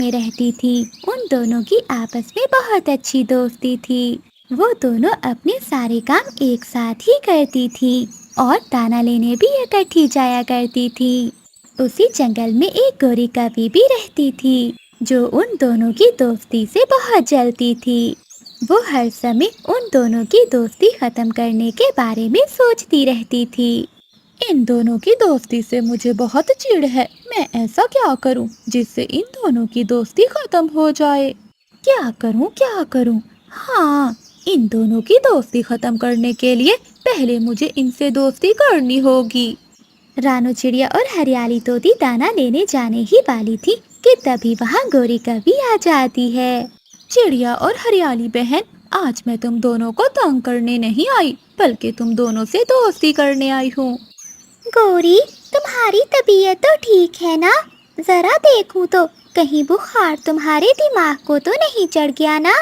में रहती थी। उन दोनों की आपस में बहुत अच्छी दोस्ती थी। वो दोनों अपने सारे काम एक साथ ही करती थी और दाना लेने भी इकट्ठी जाया करती थी। उसी जंगल में एक गोरी कभी भी रहती थी जो उन दोनों की दोस्ती से बहुत जलती थी। वो हर समय उन दोनों की दोस्ती खत्म करने के बारे में सोचती रहती थी। इन दोनों की दोस्ती से मुझे बहुत चिढ़ है। मैं ऐसा क्या करूं जिससे इन दोनों की दोस्ती खत्म हो जाए? क्या करूं? हाँ, इन दोनों की दोस्ती खत्म करने के लिए पहले मुझे इनसे दोस्ती करनी होगी। रानू चिड़िया और हरियाली तोती दाना लेने जाने ही वाली थी कि तभी वहाँ गोरी कभी आ जाती है। चिड़िया और हरियाली बहन, आज मैं तुम दोनों को तंग करने नहीं आई, बल्कि तुम दोनों से दोस्ती करने आई हूँ। गौरी, तुम्हारी तबीयत तो ठीक है ना? जरा देखूं तो कहीं बुखार तुम्हारे दिमाग को तो नहीं चढ़ गया ना?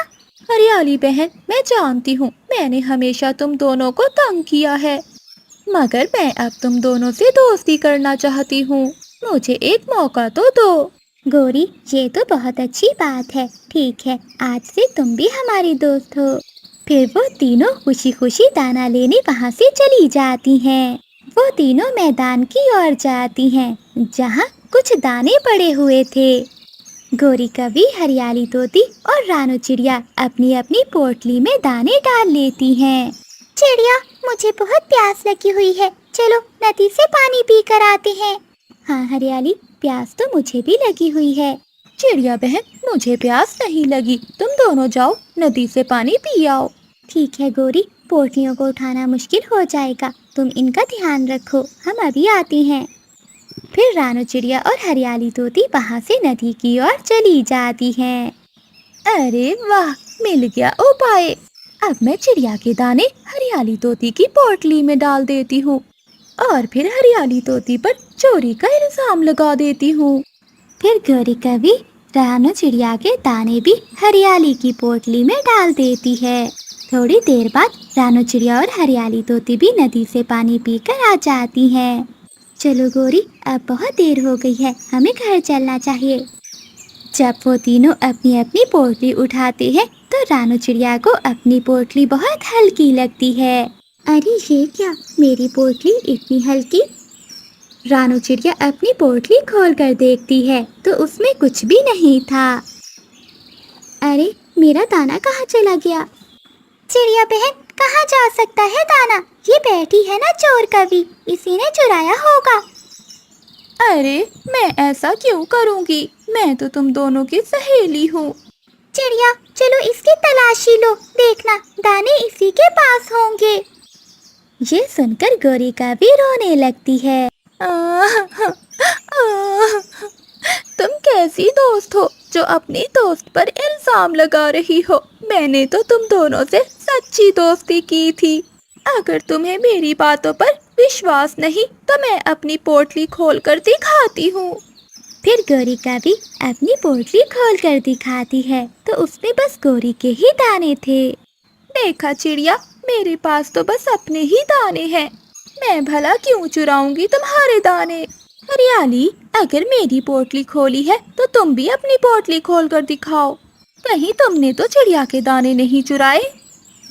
हरियाली बहन, मैं जानती हूँ मैंने हमेशा तुम दोनों को तंग किया है, मगर मैं अब तुम दोनों से दोस्ती करना चाहती हूँ। मुझे एक मौका तो दो। गौरी, ये तो बहुत अच्छी बात है। ठीक है, आज से तुम भी हमारी दोस्त हो। फिर वो तीनों खुशी खुशी दाना लेने वहाँ से चली जाती हैं। वो तीनों मैदान की ओर जाती हैं जहाँ कुछ दाने पड़े हुए थे। गोरी कभी, हरियाली तोती और रानू चिड़िया अपनी अपनी पोटली में दाने डाल लेती हैं। चिड़िया, मुझे बहुत प्यास लगी हुई है, चलो नदी से पानी पी कर आते हैं। हाँ हरियाली, प्यास तो मुझे भी लगी हुई है। चिड़िया बहन, मुझे प्यास नहीं लगी, तुम दोनों जाओ नदी से पानी पी आओ। ठीक है गोरी, पोटलियों को उठाना मुश्किल हो जाएगा, तुम इनका ध्यान रखो, हम अभी आती हैं। फिर रानू चिड़िया और हरियाली तोती वहाँ से नदी की ओर चली जाती हैं। अरे वाह, मिल गया उपाय। अब मैं चिड़िया के दाने हरियाली तोती की पोटली में डाल देती हूँ और फिर हरियाली तोती पर चोरी का इल्जाम लगा देती हूँ। फिर गोरी कभी रानू चिड़िया के दाने भी हरियाली की पोटली में डाल देती है। थोड़ी देर बाद रानू चिड़िया और हरियाली तोती भी नदी से पानी पीकर आ जाती हैं। चलो गोरी, अब बहुत देर हो गई है, हमें घर चलना चाहिए। जब वो तीनों अपनी अपनी पोटली उठाते हैं तो रानू चिड़िया को अपनी पोटली बहुत हल्की लगती है। अरे ये क्या, मेरी पोटली इतनी हल्की? रानू चिड़िया अपनी पोटली खोल कर देखती है तो उसमें कुछ भी नहीं था। अरे, मेरा दाना कहाँ चला गया? चिड़िया बहन, कहाँ जा सकता है दाना? ये बैठी है ना चोर कभी, इसी ने चुराया होगा। अरे, मैं ऐसा क्यों करूँगी? मैं तो तुम दोनों की सहेली हूँ। चिड़िया, चलो इसकी तलाशी लो, देखना दाने इसी के पास होंगे। ये सुनकर गोरी का भी रोने लगती है। तुम कैसी दोस्त हो जो अपनी दोस्त पर इल्जाम लगा रही हो? मैंने तो तुम दोनों से सच्ची दोस्ती की थी। अगर तुम्हें मेरी बातों पर विश्वास नहीं तो मैं अपनी पोटली खोलकर दिखाती हूँ। फिर गोरी का भी अपनी पोटली खोलकर दिखाती है तो उसमें बस गोरी के ही दाने थे। देखा चिड़िया, मेरे पास तो बस अपने ही दाने हैं, मैं भला क्यों चुराऊंगी तुम्हारे दाने? हरियाली, अगर मेरी पोटली खोली है तो तुम भी अपनी पोटली खोलकर दिखाओ। कहीं तुमने तो चिड़िया के दाने नहीं चुराए?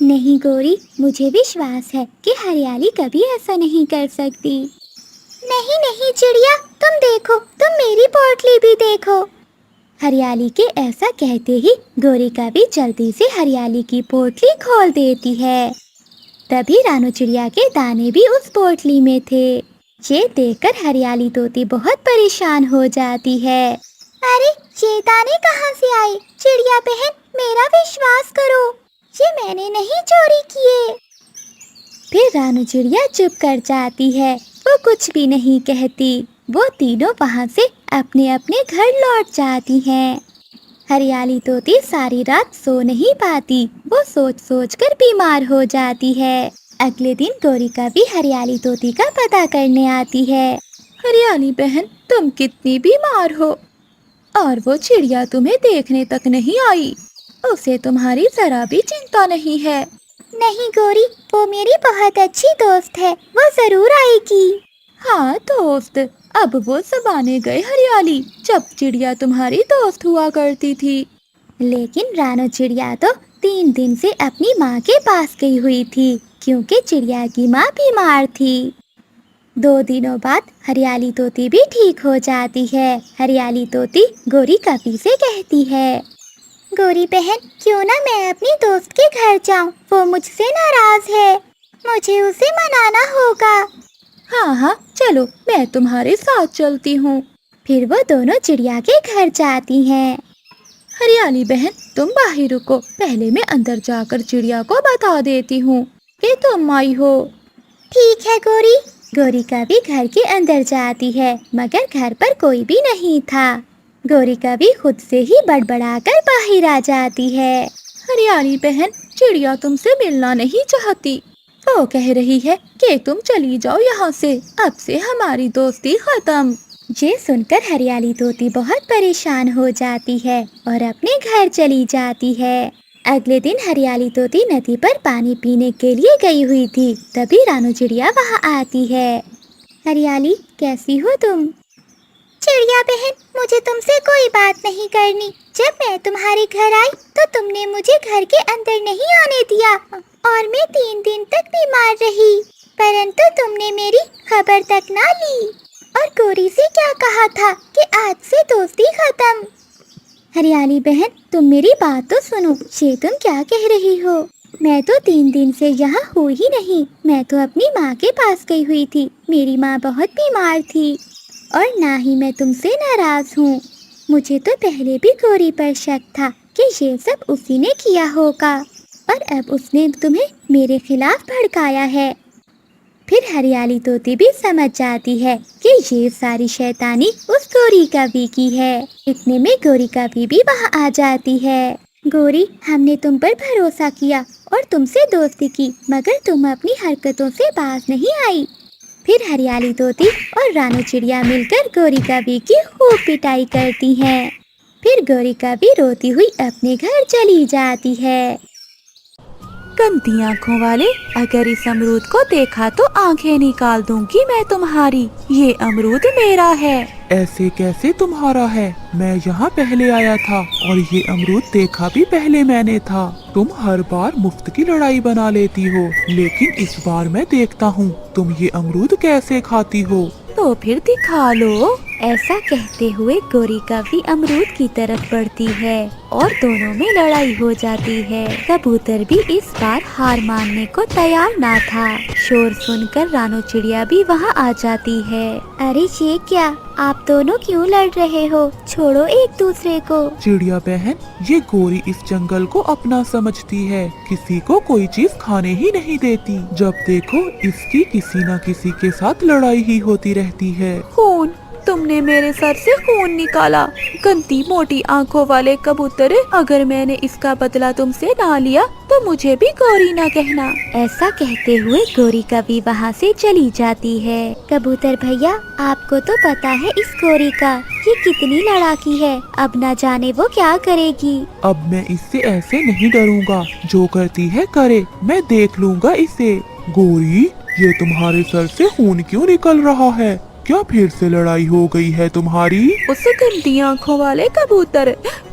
नहीं गोरी, मुझे विश्वास है कि हरियाली कभी ऐसा नहीं कर सकती। नहीं नहीं चिड़िया, तुम देखो, तुम मेरी पोटली भी देखो। हरियाली के ऐसा कहते ही गोरी का भी जल्दी से हरियाली की पोटली खोल देती है। तभी रानू चिड़िया के दाने भी उस पोटली में थे। ये देखकर हरियाली तोती बहुत परेशान हो जाती है। अरे, ये दाने कहाँ से आए? चिड़िया बहन, मेरा विश्वास करो, ये मैंने नहीं चोरी किए। फिर रानू चिड़िया चुप कर जाती है, वो कुछ भी नहीं कहती। वो तीनों वहाँ से अपने अपने घर लौट जाती हैं। हरियाली तोती सारी रात सो नहीं पाती, वो सोच सोच कर बीमार हो जाती है। अगले दिन गोरी का भी हरियाली तोती का पता करने आती है। हरियाली बहन, तुम कितनी बीमार हो और वो चिड़िया तुम्हें देखने तक नहीं आई, उसे तुम्हारी जरा भी चिंता नहीं है। नहीं गोरी, वो मेरी बहुत अच्छी दोस्त है, वो जरूर आएगी। हाँ दोस्त, अब वो ज़माने गए हरियाली जब चिड़िया तुम्हारी दोस्त हुआ करती थी। लेकिन रानो चिड़िया तो 3 दिन से अपनी माँ के पास गई हुई थी, क्योंकि चिड़िया की माँ बीमार थी। 2 दिनों बाद हरियाली तोती भी ठीक हो जाती है। हरियाली तोती गोरी कपी से कहती है, गोरी बहन, क्यों ना मैं अपनी दोस्त के घर जाऊं? वो मुझसे नाराज है, मुझे उसे मनाना होगा। हाँ हाँ चलो, मैं तुम्हारे साथ चलती हूँ। फिर वो दोनों चिड़िया के घर जाती हैं। हरियाली बहन, तुम बाहर रुको, पहले मैं अंदर जाकर चिड़िया को बता देती हूँ कि तुम आई हो। ठीक है गोरी। गोरी कभी घर के अंदर जाती है, मगर घर पर कोई भी नहीं था। गोरी कभी खुद से ही बड़बड़ाकर बाहर आ जाती है। हरियाली बहन, चिड़िया तुमसे मिलना नहीं चाहती। वो कह रही है कि तुम चली जाओ यहाँ से, अब से हमारी दोस्ती खत्म। ये सुनकर हरियाली तोती बहुत परेशान हो जाती है और अपने घर चली जाती है। अगले दिन हरियाली तोती नदी पर पानी पीने के लिए गई हुई थी। तभी रानू चिड़िया वहाँ आती है। हरियाली, कैसी हो तुम? चिड़िया बहन, मुझे तुमसे कोई बात नहीं करनी। जब मैं तुम्हारे घर आई तो तुमने मुझे घर के अंदर नहीं आने दिया और मैं 3 दिन तक बीमार रही, परंतु तुमने मेरी खबर तक ना ली और गोरी से क्या कहा था कि आज से दोस्ती खत्म। हरियाली बहन, तुम मेरी बात तो सुनो। ये तुम क्या कह रही हो? मैं तो 3 दिन से यहाँ हूँ ही नहीं। मैं तो अपनी माँ के पास गई हुई थी। मेरी माँ बहुत बीमार थी और ना ही मैं तुमसे नाराज हूँ। मुझे तो पहले भी गोरी पर शक था कि ये सब उसी ने किया होगा और अब उसने तुम्हें मेरे खिलाफ भड़काया है। फिर हरियाली तोती भी समझ जाती है कि ये सारी शैतानी उस गोरी कवि की है। इतने में गोरी कवि भी वहाँ आ जाती है। गोरी, हमने तुम पर भरोसा किया और तुमसे दोस्ती की, मगर तुम अपनी हरकतों से बाज नहीं आई। फिर हरियाली तोती और रानू चिड़िया मिलकर गोरी कवि की खूब पिटाई करती हैं। फिर गोरी कवि रोती हुई अपने घर चली जाती है। गंदी आँखों वाले, अगर इस अमरूद को देखा तो आंखें निकाल दूंगी मैं तुम्हारी। ये अमरूद मेरा है। ऐसे कैसे तुम्हारा है? मैं यहाँ पहले आया था और ये अमरूद देखा भी पहले मैंने था। तुम हर बार मुफ्त की लड़ाई बना लेती हो, लेकिन इस बार मैं देखता हूँ तुम ये अमरूद कैसे खाती हो। तो फिर दिखा लो। ऐसा कहते हुए गोरी कवि अमरूद की तरफ बढ़ती है और दोनों में लड़ाई हो जाती है। कबूतर भी इस बार हार मानने को तैयार ना था। शोर सुनकर रानू चिड़िया भी वहाँ आ जाती है। अरे ये क्या, आप दोनों क्यों लड़ रहे हो? छोड़ो एक दूसरे को। चिड़िया बहन, ये गोरी इस जंगल को अपना समझती है, किसी को कोई चीज खाने ही नहीं देती। जब देखो इसकी किसी न किसी के साथ लड़ाई ही होती रहती है। खून, तुमने मेरे सर से खून निकाला। गंदी मोटी आंखों वाले कबूतर, अगर मैंने इसका बदला तुमसे ना लिया तो मुझे भी गौरी ना कहना। ऐसा कहते हुए गोरी कवि वहाँ से चली जाती है। कबूतर भैया, आपको तो पता है इस गोरी का ये कितनी लड़ाकी है। अब न जाने वो क्या करेगी। अब मैं इससे ऐसे नहीं डरूंगा, जो करती है करे, मैं देख लूंगा इसे। गोरी, ये तुम्हारे सर से खून क्यों निकल रहा है? क्या फिर से लड़ाई हो गई है तुम्हारी? उस गंदी आंखों वाले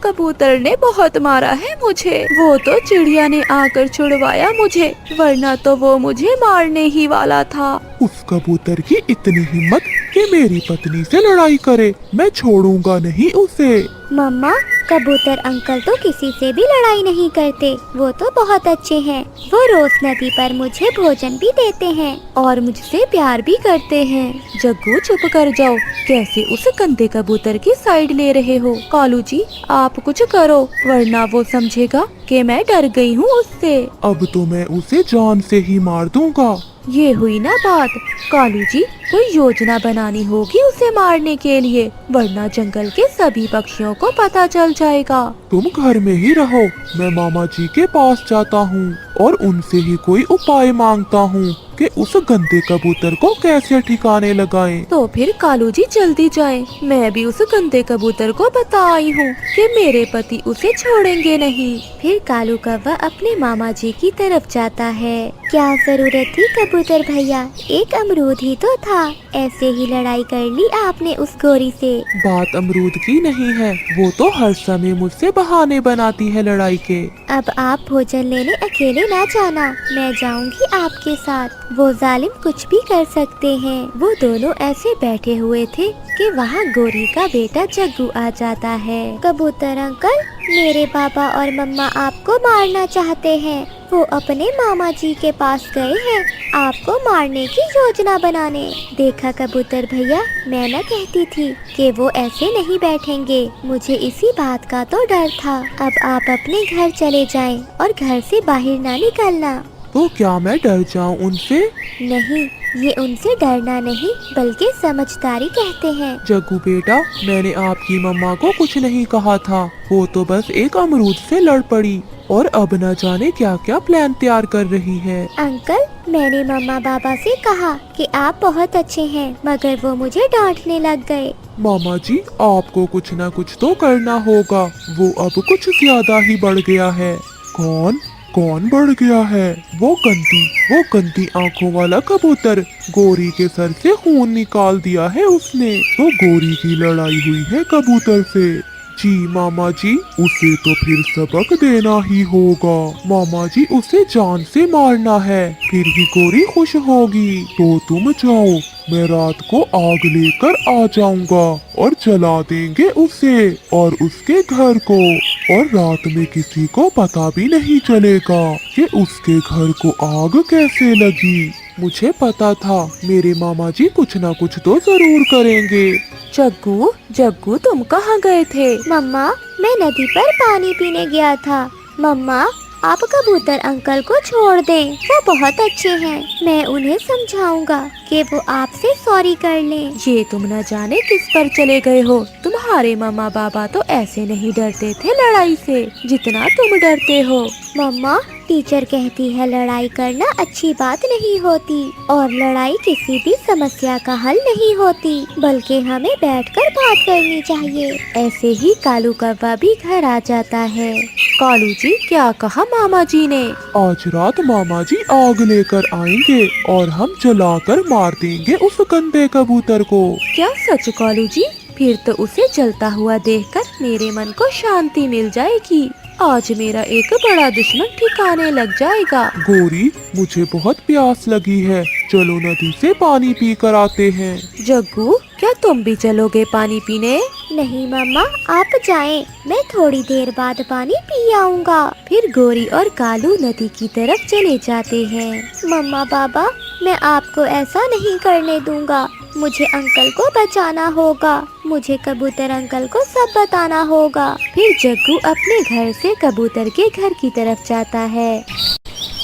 कबूतर ने बहुत मारा है मुझे। वो तो चिड़िया ने आकर छुड़वाया मुझे, वरना तो वो मुझे मारने ही वाला था। उस कबूतर की इतनी हिम्मत कि मेरी पत्नी से लड़ाई करे, मैं छोड़ूंगा नहीं उसे। मम्मा, कबूतर अंकल तो किसी से भी लड़ाई नहीं करते। वो तो बहुत अच्छे हैं। वो रोज नदी पर मुझे भोजन भी देते हैं और मुझसे प्यार भी करते हैं। जग्गू, चुप कर जाओ। कैसे उस गंदे कबूतर की साइड ले रहे हो? कालू जी, आप कुछ करो, वरना वो समझेगा कि मैं डर गई हूँ उससे। अब तो मैं उसे जान से ही मार दूंगा। ये हुई ना बात। कालू जी, कोई योजना बनानी होगी उसे मारने के लिए, वरना जंगल के सभी पक्षियों को पता चल जाएगा। तुम घर में ही रहो, मैं मामा जी के पास जाता हूँ और उनसे ही कोई उपाय मांगता हूँ। कि उस गंदे कबूतर को कैसे ठिकाने लगाएं। तो फिर कालू जी जल्दी जाएं। मैं भी उस गंदे कबूतर को बता आई हूँ कि मेरे पति उसे छोड़ेंगे नहीं। फिर कालू कौवा अपने मामा जी की तरफ जाता है। क्या जरूरत थी कबूतर भैया, एक अमरूद ही तो था, ऐसे ही लड़ाई कर ली आपने उस गोरी से। बात अमरूद की नहीं है, वो तो हर समय मुझसे बहाने बनाती है लड़ाई के। अब आप भोजन लेने अकेले ना जाना, मैं जाऊंगी आपके साथ। वो जालिम कुछ भी कर सकते हैं। वो दोनों ऐसे बैठे हुए थे कि वहाँ गोरी का बेटा जग्गू आ जाता है। कबूतर अंकल, मेरे पापा और मम्मा आपको मारना चाहते हैं। वो अपने मामा जी के पास गए हैं आपको मारने की योजना बनाने। देखा कबूतर भैया, मैं न कहती थी कि वो ऐसे नहीं बैठेंगे। मुझे इसी बात का तो डर था। अब आप अपने घर चले जाएं और घर से बाहर ना निकलना। तो क्या मैं डर जाऊं उनसे? नहीं, ये उनसे डरना नहीं बल्कि समझदारी कहते हैं। जग्गू बेटा, मैंने आपकी मम्मा को कुछ नहीं कहा था, वो तो बस एक अमरूद से लड़ पड़ी और अब न जाने क्या क्या प्लान तैयार कर रही है। अंकल, मैंने मम्मा पापा से कहा कि आप बहुत अच्छे हैं, मगर वो मुझे डांटने लग गए। मामा जी, आपको कुछ न कुछ तो करना होगा, वो अब कुछ ज्यादा ही बढ़ गया है। कौन बढ़ गया है? वो गंदी आंखों वाला कबूतर, गोरी के सर से खून निकाल दिया है उसने। तो गोरी की लड़ाई हुई है कबूतर से। जी मामा जी, उसे तो फिर सबक देना ही होगा। मामा जी, उसे जान से मारना है, फिर ही गोरी खुश होगी। तो तुम जाओ, मैं रात को आग लेकर आ जाऊंगा और जला देंगे उसे और उसके घर को, और रात में किसी को पता भी नहीं चलेगा कि उसके घर को आग कैसे लगी। मुझे पता था मेरे मामा जी कुछ ना कुछ तो जरूर करेंगे। जग्गू तुम कहाँ गए थे? मम्मा, मैं नदी पर पानी पीने गया था। मम्मा, आप कबूतर अंकल को छोड़ दें, वो बहुत अच्छे हैं। मैं उन्हें समझाऊंगा कि वो आपसे सॉरी कर लें। ये तुम न जाने किस पर चले गए हो। तुम्हारे मामा बाबा तो ऐसे नहीं डरते थे लड़ाई से जितना तुम डरते हो। मम्मा, टीचर कहती है लड़ाई करना अच्छी बात नहीं होती और लड़ाई किसी भी समस्या का हल नहीं होती, बल्कि हमें बैठकर बात करनी चाहिए। ऐसे ही कालू कौवा भी घर आ जाता है। कालू जी, क्या कहा मामा जी ने? आज रात मामा जी आग लेकर आएंगे और हम जलाकर मार देंगे उस गंदे कबूतर को। क्या सच कालू जी? फिर तो उसे जलता हुआ देखकर मेरे मन को शांति मिल जाएगी। आज मेरा एक बड़ा दुश्मन ठिकाने लग जाएगा। गोरी, मुझे बहुत प्यास लगी है, चलो नदी से पानी पी कर आते हैं। जग्गू, क्या तुम भी चलोगे पानी पीने? नहीं मम्मा, आप जाएं, मैं थोड़ी देर बाद पानी पी आऊँगा। फिर गोरी और कालू नदी की तरफ चले जाते हैं। मम्मा पापा, मैं आपको ऐसा नहीं करने दूंगा। मुझे अंकल को बचाना होगा। मुझे कबूतर अंकल को सब बताना होगा। फिर जग्गू अपने घर से कबूतर के घर की तरफ जाता है।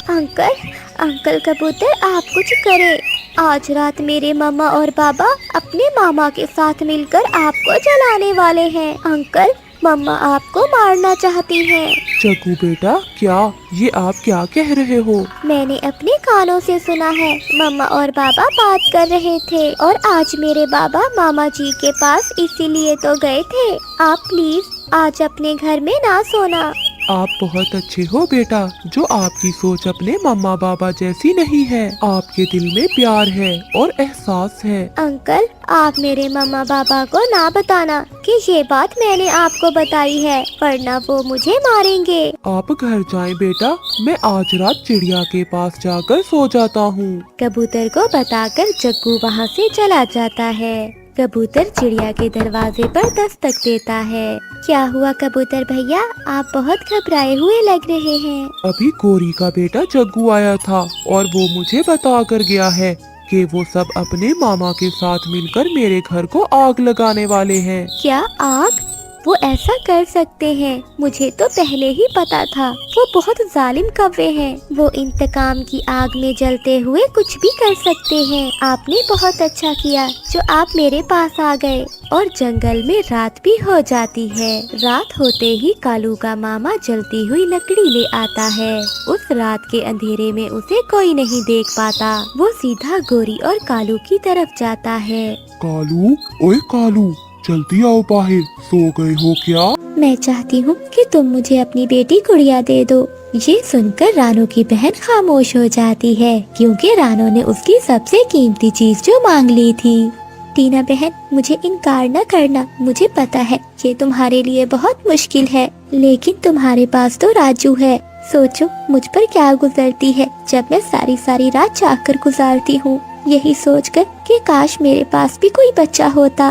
अंकल कबूतर, आप कुछ करें। आज रात मेरे मम्मा और पापा अपने मामा के साथ मिलकर आपको जलाने वाले हैं। अंकल, मम्मा आपको मारना चाहती हैं। जग्गू बेटा, क्या ये आप क्या कह रहे हो? मैंने अपने कानों से सुना है, मम्मा और पापा बात कर रहे थे और आज मेरे बाबा मामा जी के पास इसीलिए तो गए थे। आप प्लीज आज अपने घर में ना सोना। आप बहुत अच्छे हो बेटा, जो आपकी सोच अपने मम्मा बाबा जैसी नहीं है। आपके दिल में प्यार है और एहसास है। अंकल, आप मेरे मम्मा पापा को ना बताना कि ये बात मैंने आपको बताई है, वरना वो मुझे मारेंगे। आप घर जाएं बेटा, मैं आज रात चिड़िया के पास जाकर सो जाता हूँ। कबूतर को बताकर जग्गू वहाँ से चला जाता है। कबूतर चिड़िया के दरवाजे पर दस्तक देता है। क्या हुआ कबूतर भैया, आप बहुत घबराए हुए लग रहे हैं। अभी गोरी का बेटा जग्गू आया था और वो मुझे बता कर गया है कि वो सब अपने मामा के साथ मिलकर मेरे घर को आग लगाने वाले हैं। क्या आग? वो ऐसा कर सकते हैं, मुझे तो पहले ही पता था। वो बहुत जालिम कौवे हैं। वो इंतकाम की आग में जलते हुए कुछ भी कर सकते हैं। आपने बहुत अच्छा किया जो आप मेरे पास आ गए। और जंगल में रात भी हो जाती है। रात होते ही कालू का मामा जलती हुई लकड़ी ले आता है। उस रात के अंधेरे में उसे कोई नहीं देख पाता। वो सीधा गोरी और कालू की तरफ जाता है। कालू, ओए कालू, जल्दी आओ बाहर, सो गए हो क्या? मैं चाहती हूँ कि तुम मुझे अपनी बेटी गुड़िया दे दो। ये सुनकर रानू की बहन खामोश हो जाती है, क्योंकि रानू ने उसकी सबसे कीमती चीज जो मांग ली थी। टीना बहन, मुझे इनकार न करना। मुझे पता है ये तुम्हारे लिए बहुत मुश्किल है, लेकिन तुम्हारे पास तो राजू है। सोचो मुझ पर क्या गुजरती है जब मैं सारी सारी रात जागकर गुजारती हूँ, यही सोचकर कि काश मेरे पास भी कोई बच्चा होता।